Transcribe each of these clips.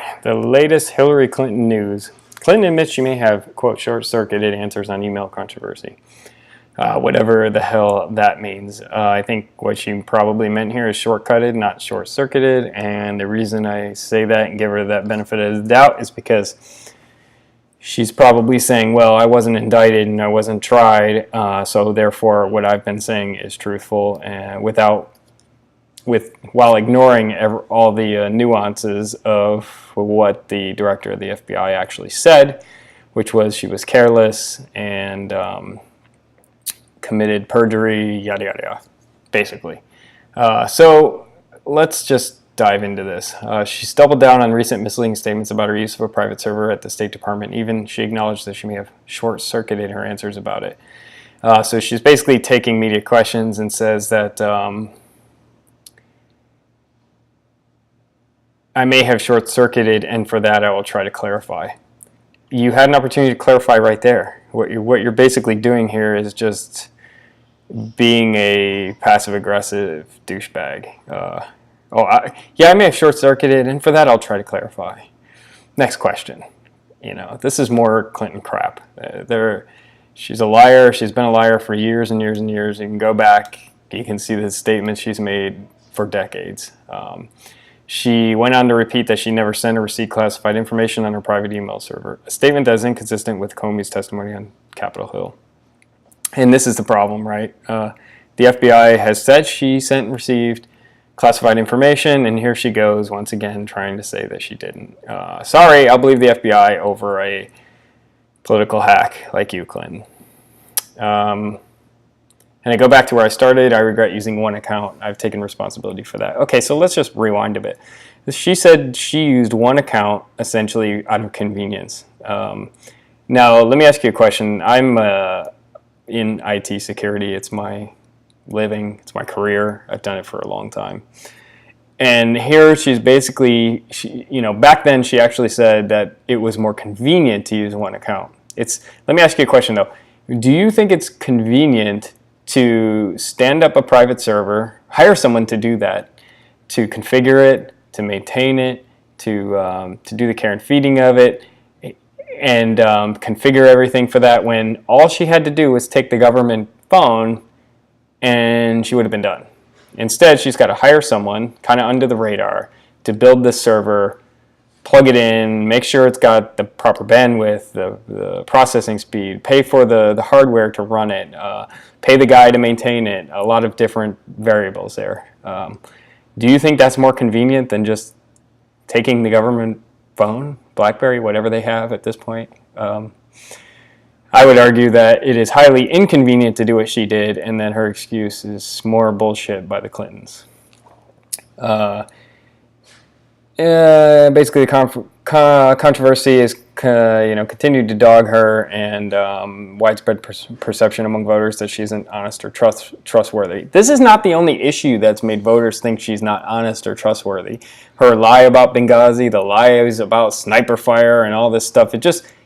right, the latest Hillary Clinton news. Clinton admits she may have, quote, short-circuited answers on email controversy. Whatever the hell that means. I think what she probably meant here is short-cutted, not short-circuited, and the reason I say that and give her that benefit of the doubt is because she's probably saying, well, I wasn't indicted and I wasn't tried, so therefore what I've been saying is truthful, and while ignoring all the nuances of what the director of the FBI actually said, which was she was careless and committed perjury, yada yada yada, basically. So let's just dive into this. She's doubled down on recent misleading statements about her use of a private server at the State Department. Even she acknowledged that she may have short-circuited her answers about it. So she's basically taking media questions and says that I may have short-circuited, and for that I will try to clarify. You had an opportunity to clarify right there. What you're basically doing here is just being a passive-aggressive douchebag. Yeah, I may have short-circuited, and for that I'll try to clarify. Next question. This is more Clinton crap. She's a liar. She's been a liar for years and years and years. You can go back. You can see the statements she's made for decades. She went on to repeat that she never sent or received classified information on her private email server, a statement that is inconsistent with Comey's testimony on Capitol Hill. And this is the problem, right? The FBI has said she sent and received classified information, and here she goes once again trying to say that she didn't. Sorry, I'll believe the FBI over a political hack like you, Clinton. And I go back to where I started. I regret using one account. I've taken responsibility for that. Okay, so let's just rewind a bit. She said she used one account essentially out of convenience. Now, let me ask you a question. I'm in IT security. It's my living. It's my career. I've done it for a long time. And here she's basically, back then she actually said that it was more convenient to use one account. Let me ask you a question though. Do you think it's convenient to stand up a private server, hire someone to do that, to configure it, to maintain it, to do the care and feeding of it, and configure everything for that when all she had to do was take the government phone and she would have been done? Instead, she's got to hire someone, kind of under the radar, to build this server, plug it in, make sure it's got the proper bandwidth, the processing speed, pay for the hardware to run it, pay the guy to maintain it, a lot of different variables there. Do you think that's more convenient than just taking the government phone, BlackBerry, whatever they have at this point? I would argue that it is highly inconvenient to do what she did, and that her excuse is more bullshit by the Clintons. Basically, the controversy is continued to dog her, and widespread perception among voters that she isn't honest or trustworthy. This is not the only issue that's made voters think she's not honest or trustworthy. Her lie about Benghazi, the lies about sniper fire, and all this stuff,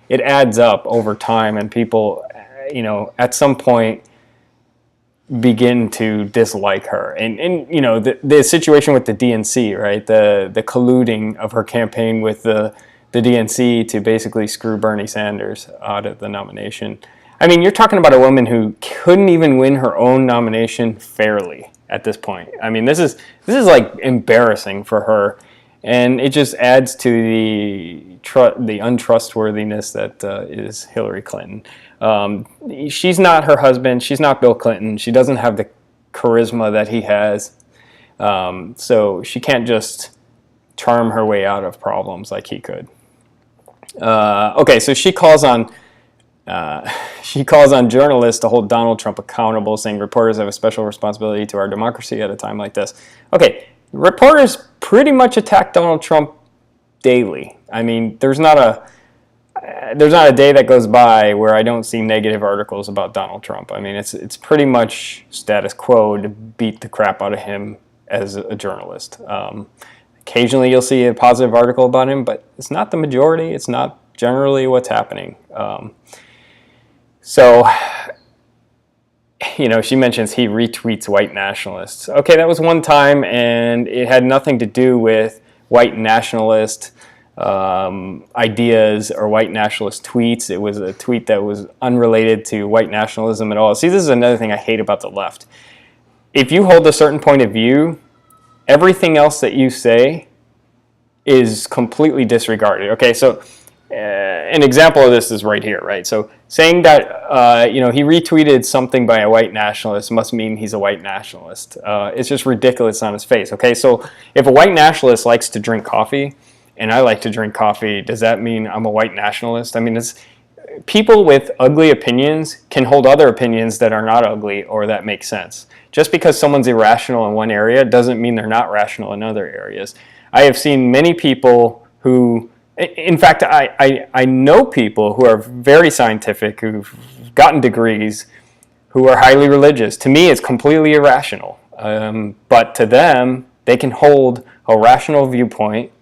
it adds up over time, and people, at some point begin to dislike her. And the situation with the DNC, right? The colluding of her campaign with the DNC to basically screw Bernie Sanders out of the nomination. I mean, you're talking about a woman who couldn't even win her own nomination fairly at this point. I mean, this is like embarrassing for her, and it just adds to the untrustworthiness that is Hillary Clinton. She's not her husband. She's not Bill Clinton. She doesn't have the charisma that he has. So she can't just charm her way out of problems like he could. Okay, so she calls on journalists to hold Donald Trump accountable, saying reporters have a special responsibility to our democracy at a time like this. Okay, reporters pretty much attack Donald Trump daily. I mean, there's not a day that goes by where I don't see negative articles about Donald Trump. I mean, it's pretty much status quo to beat the crap out of him as a journalist. Occasionally you'll see a positive article about him, but it's not the majority. It's not generally what's happening. So, she mentions he retweets white nationalists. Okay, that was one time, and it had nothing to do with white nationalist ideas or white nationalist tweets. It was a tweet that was unrelated to white nationalism at all. See, this is another thing I hate about the left. If you hold a certain point of view, everything else that you say is completely disregarded. Okay, so an example of this is right here, right? So saying that he retweeted something by a white nationalist must mean he's a white nationalist. It's just ridiculous on his face. Okay, so if a white nationalist likes to drink coffee and I like to drink coffee, does that mean I'm a white nationalist? I mean, people with ugly opinions can hold other opinions that are not ugly or that make sense. Just because someone's irrational in one area doesn't mean they're not rational in other areas. I have seen many people who, in fact, I know people who are very scientific, who've gotten degrees, who are highly religious. To me, it's completely irrational. But to them, they can hold a rational viewpoint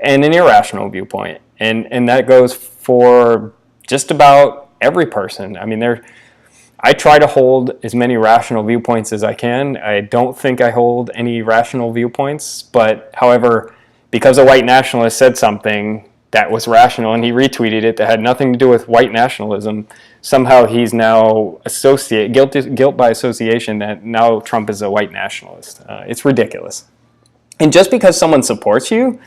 and an irrational viewpoint. And that goes for just about every person. I mean, I try to hold as many rational viewpoints as I can. I don't think I hold any rational viewpoints, but however, because a white nationalist said something that was rational and he retweeted it that had nothing to do with white nationalism, somehow he's now guilt by association that now Trump is a white nationalist. It's ridiculous. And just because someone supports you,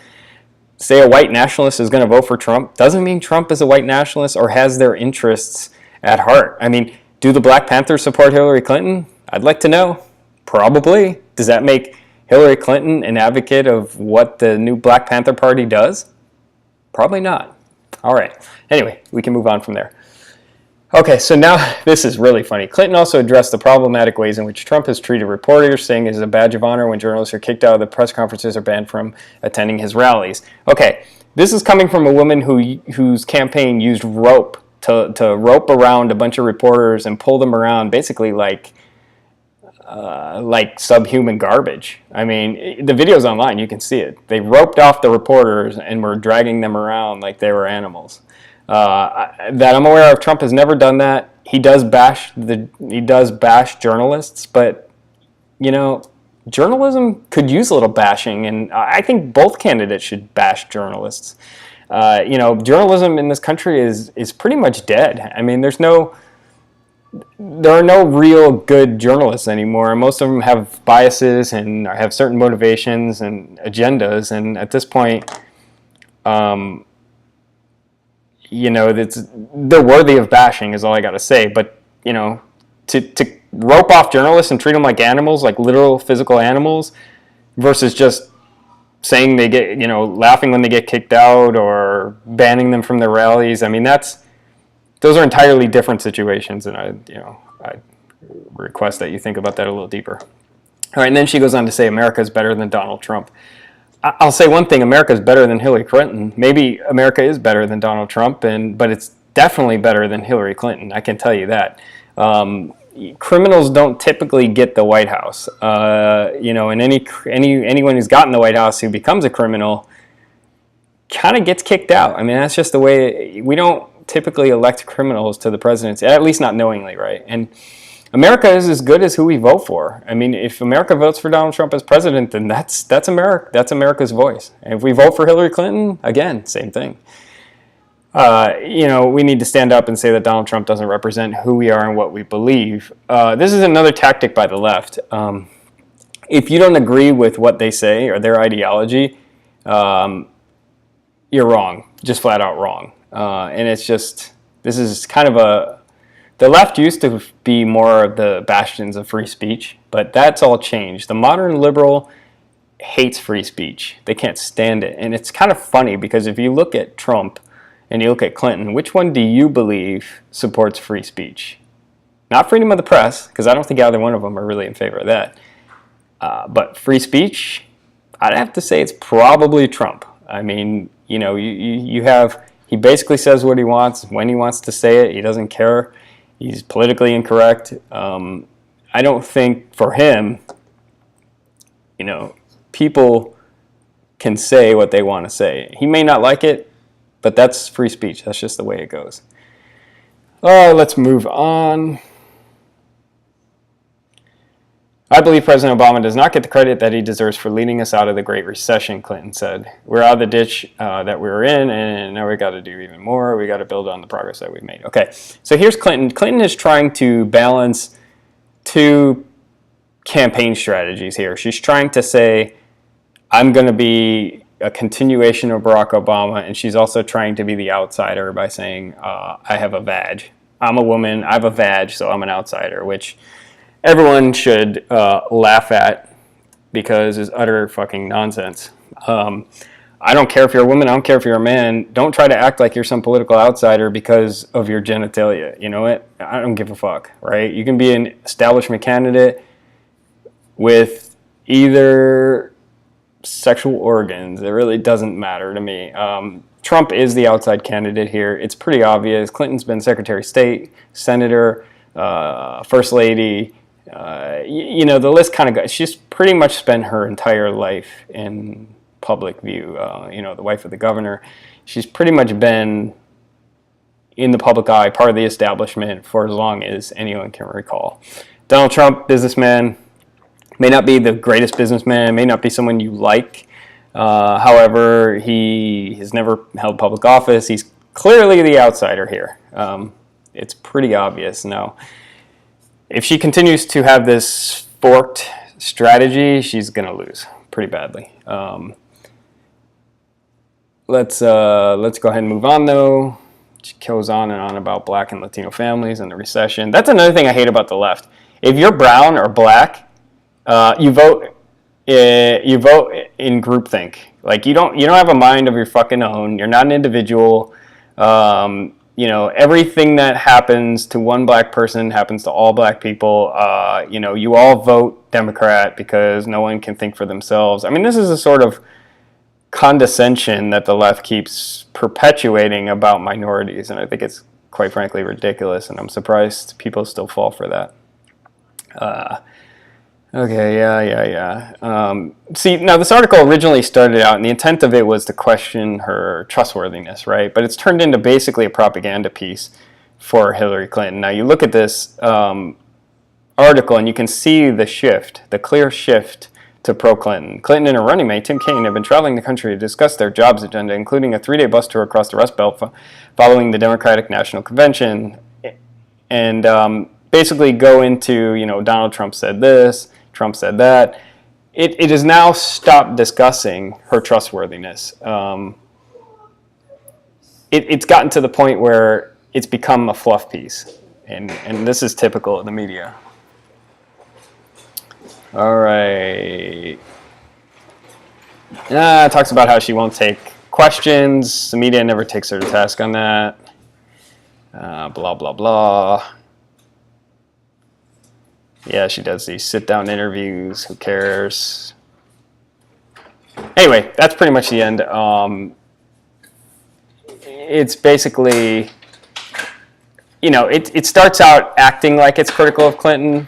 say a white nationalist is going to vote for Trump, doesn't mean Trump is a white nationalist or has their interests at heart. I mean, do the Black Panthers support Hillary Clinton? I'd like to know. Probably. Does that make Hillary Clinton an advocate of what the new Black Panther Party does? Probably not. All right. Anyway, we can move on from there. Okay, so now this is really funny. Clinton also addressed the problematic ways in which Trump has treated reporters, saying it is a badge of honor when journalists are kicked out of the press conferences or banned from attending his rallies. Okay, this is coming from a woman whose campaign used rope to rope around a bunch of reporters and pull them around basically like subhuman garbage. I mean, the video's online, you can see it. They roped off the reporters and were dragging them around like they were animals. That I'm aware of, Trump has never done that. He does bash journalists, but journalism could use a little bashing, and I think both candidates should bash journalists. Journalism in this country is pretty much dead. I mean, there are no real good journalists anymore. Most of them have biases and have certain motivations and agendas, and at this point, they're worthy of bashing is all I got to say. But, to rope off journalists and treat them like animals, like literal physical animals, versus just saying they get, laughing when they get kicked out or banning them from their rallies. I mean, those are entirely different situations, and I request that you think about that a little deeper. All right, and then she goes on to say America is better than Donald Trump. I'll say one thing, America is better than Hillary Clinton. Maybe America is better than Donald Trump, but it's definitely better than Hillary Clinton, I can tell you that. Criminals don't typically get the White House. And anyone who's gotten the White House who becomes a criminal kind of gets kicked out. I mean, that's just the way. We don't typically elect criminals to the presidency, at least not knowingly, right? And America is as good as who we vote for. I mean, if America votes for Donald Trump as president, then that's America. That's America's voice. And if we vote for Hillary Clinton, again, same thing. We need to stand up and say that Donald Trump doesn't represent who we are and what we believe. This is another tactic by the left. If you don't agree with what they say or their ideology, you're wrong, just flat out wrong. And this is kind of the left used to be more of the bastions of free speech, but that's all changed. The modern liberal hates free speech. They can't stand it. And it's kind of funny because if you look at Trump and you look at Clinton, which one do you believe supports free speech? Not freedom of the press, because I don't think either one of them are really in favor of that. But free speech, I'd have to say it's probably Trump. I mean, you have, he basically says what he wants, when he wants to say it. He doesn't care. He's politically incorrect. I don't think for him, people can say what they want to say. He may not like it, but that's free speech. That's just the way it goes. Let's move on. I believe President Obama does not get the credit that he deserves for leading us out of the Great Recession, Clinton said. We're out of the ditch that we were in, and now we got to do even more. We got to build on the progress that we've made. Okay, so here's Clinton. Clinton is trying to balance two campaign strategies here. She's trying to say, I'm going to be a continuation of Barack Obama, and she's also trying to be the outsider by saying, I have a vag. I'm a woman, I have a vag, so I'm an outsider, which everyone should laugh at because it's utter fucking nonsense. I don't care if you're a woman, I don't care if you're a man. Don't try to act like you're some political outsider because of your genitalia. You know what? I don't give a fuck, right? You can be an establishment candidate with either sexual organs. It really doesn't matter to me. Trump is the outside candidate here. It's pretty obvious. Clinton's been Secretary of State, Senator, First Lady. You know, the list kind of goes. She's pretty much spent her entire life in public view. You know, the wife of the governor. She's pretty much been in the public eye, part of the establishment for as long as anyone can recall. Donald Trump, businessman, may not be the greatest businessman, may not be someone you like. However, he has never held public office. He's clearly the outsider here. It's pretty obvious. Now, if she continues to have this forked strategy, she's going to lose pretty badly. Let's go ahead and move on, though. She goes on and on about Black and Latino families and the recession. That's another thing I hate about the left. If you're brown or Black, you vote in groupthink. Like you don't have a mind of your fucking own. You're not an individual. You know, everything that happens to one Black person happens to all Black people. You know, you all vote Democrat because no one can think for themselves. I mean, this is a sort of condescension that the left keeps perpetuating about minorities, and I think it's quite frankly ridiculous, and I'm surprised people still fall for that. Okay, yeah. See, now this article originally started out, and the intent of it was to question her trustworthiness, right? But it's turned into basically a propaganda piece for Hillary Clinton. Now you look at this article, and you can see the shift, the clear shift to pro-Clinton. Clinton and her running mate, Tim Kaine, have been traveling the country to discuss their jobs agenda, including a 3-day bus tour across the Rust Belt following the Democratic National Convention, and basically go into, you know, Donald Trump said this, Trump said that. It has now stopped discussing her trustworthiness. It's gotten to the point where it's become a fluff piece, and this is typical of the media. All right. It talks about how she won't take questions. The media never takes her to task on that. Blah, blah, blah. Yeah, she does these sit-down interviews. Who cares? Anyway, that's pretty much the end. It's basically, you know, it starts out acting like it's critical of Clinton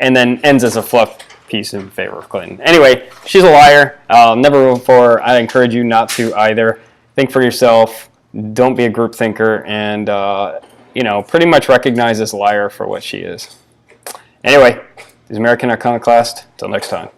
and then ends as a fluff piece in favor of Clinton. Anyway, she's a liar. I'll never vote for her. I encourage you not to either. Think for yourself. Don't be a group thinker, and you know, pretty much recognize this liar for what she is. Anyway, this is American Iconoclast. Till next time.